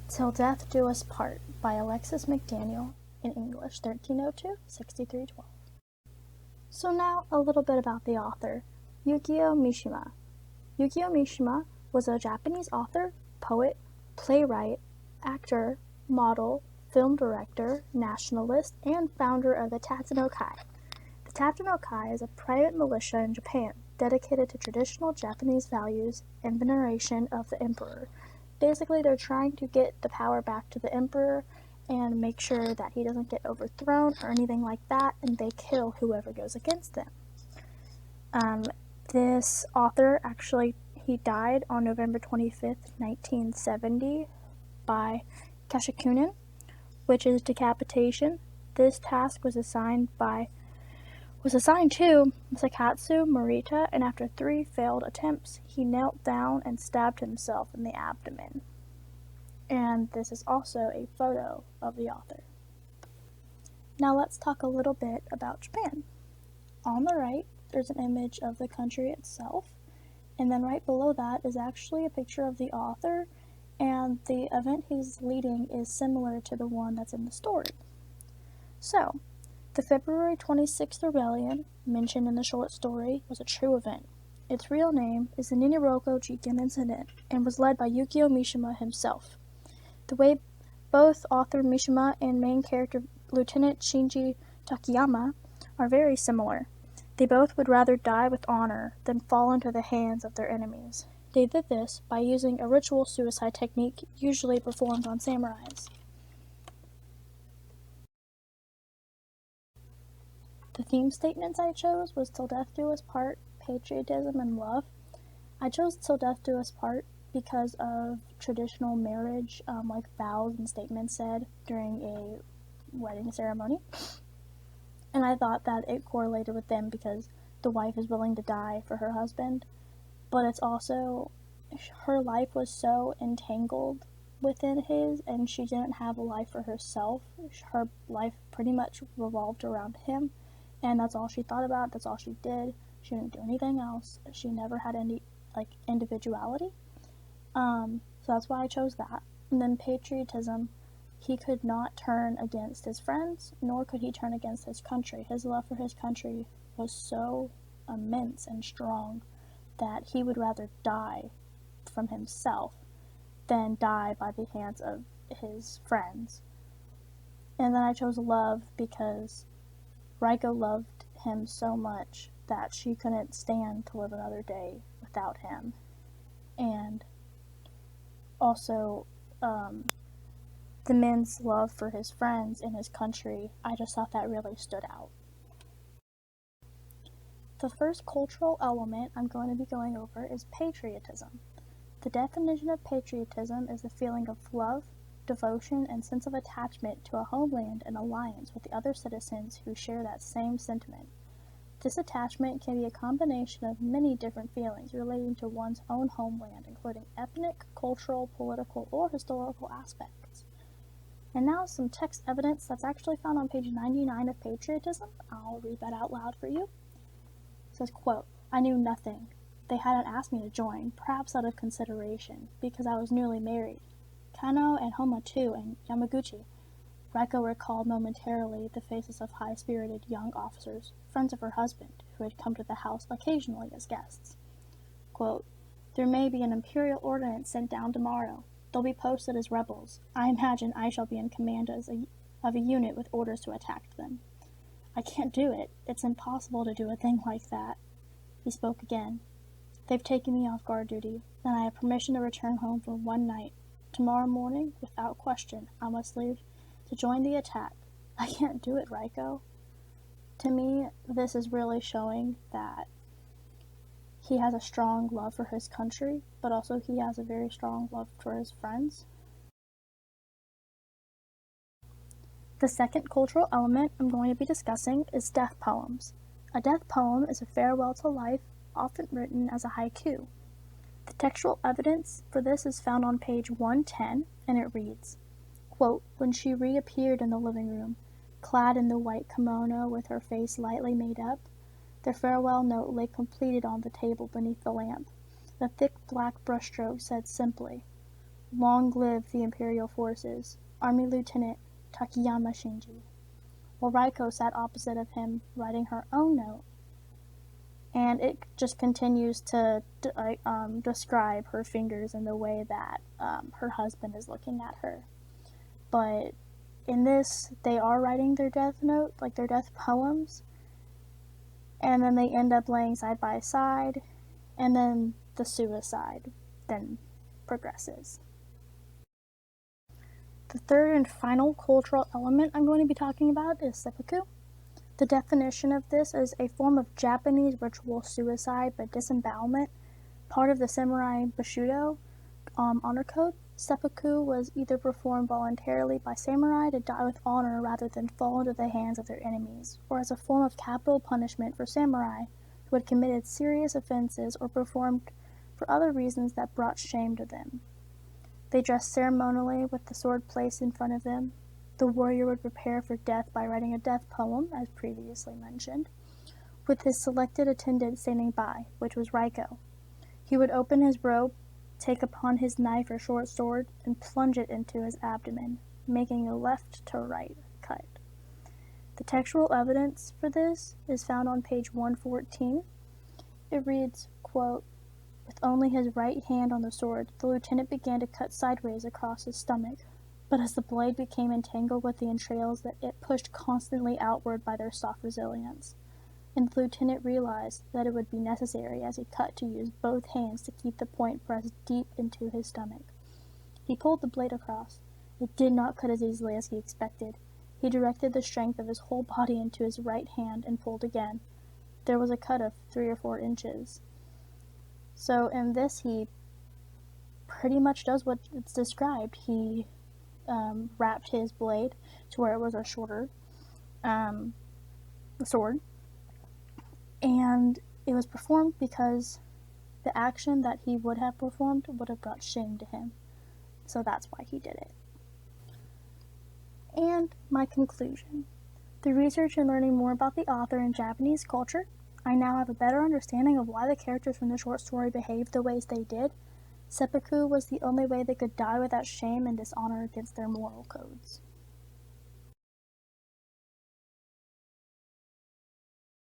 Till Death Do Us Part by Alexis McDaniel, in English, 1302-6312. So now a little bit about the author, Yukio Mishima. Yukio Mishima was a Japanese author, poet, playwright, actor, model, film director, nationalist, and founder of the Tatsunoko. The Tatsunoko is a private militia in Japan dedicated to traditional Japanese values and veneration of the emperor. Basically, they're trying to get the power back to the emperor and make sure that he doesn't get overthrown or anything like that, and they kill whoever goes against them. This author he died on November 25th, 1970 by Kashokunin, which is decapitation. This task was assigned to Sakatsu Morita, and after 3 failed attempts, he knelt down and stabbed himself in the abdomen. And this is also a photo of the author. Now let's talk a little bit about Japan. On the right, there's an image of the country itself, and then right below that is actually a picture of the author, and the event he's leading is similar to the one that's in the story. So, the February 26th rebellion, mentioned in the short story, was a true event. Its real name is the Niniroko Jiken Incident and was led by Yukio Mishima himself. The way both author Mishima and main character Lieutenant Shinji Takayama are very similar. They both would rather die with honor than fall into the hands of their enemies. They did this by using a ritual suicide technique usually performed on samurais. The theme statements I chose was Till Death Do Us Part, Patriotism, and Love. I chose Till Death Do Us Part because of traditional marriage, like vows and statements said during a wedding ceremony. And I thought that it correlated with them because the wife is willing to die for her husband, but it's also her life was so entangled within his, and she didn't have a life for herself. Her life pretty much revolved around him, and that's all she thought about, that's all she did. She didn't do anything else. She never had any, individuality. So that's why I chose that. And then patriotism, he could not turn against his friends, nor could he turn against his country. His love for his country was so immense and strong that he would rather die from himself than die by the hands of his friends. And then I chose love because Raiko loved him so much that she couldn't stand to live another day without him. And also, the man's love for his friends and his country, I just thought that really stood out. The first cultural element I'm going to be going over is patriotism. The definition of patriotism is the feeling of love, devotion, and sense of attachment to a homeland and alliance with the other citizens who share that same sentiment. This attachment can be a combination of many different feelings relating to one's own homeland, including ethnic, cultural, political, or historical aspects. And now some text evidence that's actually found on page 99 of Patriotism. I'll read that out loud for you. It says, quote, "I knew nothing. They hadn't asked me to join, perhaps out of consideration, because I was newly married. Kano and Homa too, and Yamaguchi." Raiko recalled momentarily the faces of high-spirited young officers, friends of her husband, who had come to the house occasionally as guests. Quote, "There may be an imperial ordinance sent down tomorrow. They'll be posted as rebels. I imagine I shall be in command of a unit with orders to attack them. I can't do it. It's impossible to do a thing like that." He spoke again. "They've taken me off guard duty, and I have permission to return home for one night. Tomorrow morning, without question, I must leave to join the attack. I can't do it, Raiko." To me, this is really showing that he has a strong love for his country, but also he has a very strong love for his friends. The second cultural element I'm going to be discussing is death poems. A death poem is a farewell to life, often written as a haiku. The textual evidence for this is found on page 110, and it reads, quote, "When she reappeared in the living room, clad in the white kimono with her face lightly made up, the farewell note lay completed on the table beneath the lamp. The thick black brushstroke said simply, Long live the Imperial Forces, Army Lieutenant Takayama Shinji. While Raiko sat opposite of him, writing her own note, and it just continues to describe her fingers and the way that her husband is looking at her. But in this, they are writing their death note, like their death poems, and then they end up laying side by side, and then the suicide then progresses. The third and final cultural element I'm going to be talking about is seppuku. The definition of this is a form of Japanese ritual suicide by disembowelment, part of the samurai bushido honor code. Seppuku was either performed voluntarily by samurai to die with honor rather than fall into the hands of their enemies, or as a form of capital punishment for samurai who had committed serious offenses or performed for other reasons that brought shame to them. They dressed ceremonially with the sword placed in front of them. The warrior would prepare for death by writing a death poem, as previously mentioned, with his selected attendant standing by, which was Raiko. He would open his robe, take upon his knife or short sword, and plunge it into his abdomen, making a left to right cut. The textual evidence for this is found on page 114. It reads, quote, "With only his right hand on the sword, the lieutenant began to cut sideways across his stomach. But as the blade became entangled with the entrails, that it pushed constantly outward by their soft resilience, and the lieutenant realized that it would be necessary as he cut to use both hands to keep the point pressed deep into his stomach. He pulled the blade across. It did not cut as easily as he expected. He directed the strength of his whole body into his right hand and pulled again. There was a cut of 3 or 4 inches. So in this, he pretty much does what it's described. He wrapped his blade to where it was a shorter sword, and it was performed because the action that he would have performed would have brought shame to him. So that's why he did it. And my conclusion. Through research and learning more about the author and Japanese culture, I now have a better understanding of why the characters from the short story behaved the ways they did. Seppuku was the only way they could die without shame and dishonor against their moral codes.